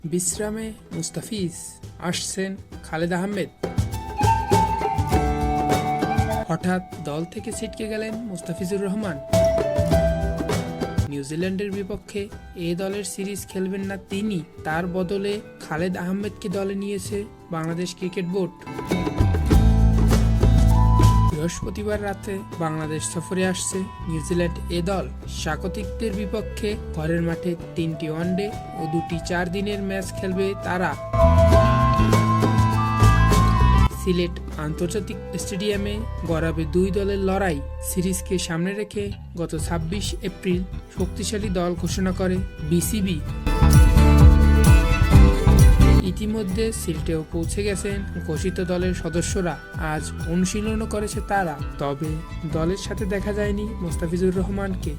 বিশ্রামে মুস্তাফিজ, আসছেন খালেদ আহমেদ। হঠাৎ দল থেকে ছিটকে গেলেন মুস্তাফিজুর রহমান। নিউজিল্যান্ডের বিপক্ষে এ দলের সিরিজ খেলবেন না তিনি, তার বদলে খালেদ আহমেদকে দলে নিয়েছে বাংলাদেশ ক্রিকেট বোর্ড। বৃহস্পতিবার রাতে বাংলাদেশ সফরে আসছে নিউজিল্যান্ড এ দল। স্বাগতিকদের বিপক্ষে ঘরের মাঠে 3টি ওয়ানডে ও 2টি 4 দিনের ম্যাচ খেলবে তারা। সিলেট আন্তর্জাতিক স্টেডিয়ামে গড়াবে দুই দলের লড়াই। সিরিজকে সামনে রেখে গত 26 এপ্রিল শক্তিশালী দল ঘোষণা করে বিসিবি। ইতিমধ্যে সিলেটেও পৌঁছে গেছেন ঘোষিত দলের সদস্যরা। আজ অনুশীলনও করেছে তারা, তবে দলের সাথে দেখা যায়নি মুস্তাফিজুর রহমানকে,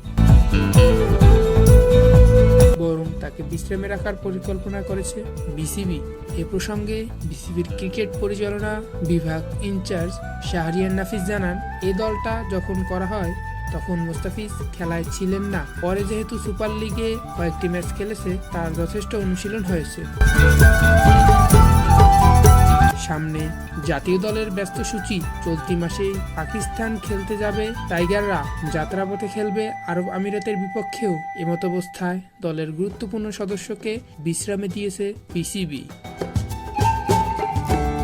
বরং তাকে বিশ্রামে রাখার পরিকল্পনা করেছে বিসিবি। এ প্রসঙ্গে বিসিবির ক্রিকেট পরিচালনা বিভাগ ইনচার্জ শাহরিয়ার নাফিস জানান, এ দলটা যখন করা হয় তখন মুস্তাফিজ খেলায় ছিলেন না। পরে যেহেতু সুপার লিগে কয়েকটি ম্যাচ খেলেছে, তার যথেষ্ট অনুশীলন হয়েছে। সামনে জাতীয় দলের ব্যস্ত সূচি। চলতি মাসে পাকিস্তান খেলতে যাবে টাইগাররা। যাত্রাপথে খেলবে আরব আমিরাতের বিপক্ষেও। এমতাবস্থায় দলের গুরুত্বপূর্ণ সদস্যকে বিশ্রামে দিয়েছে বিসিবি।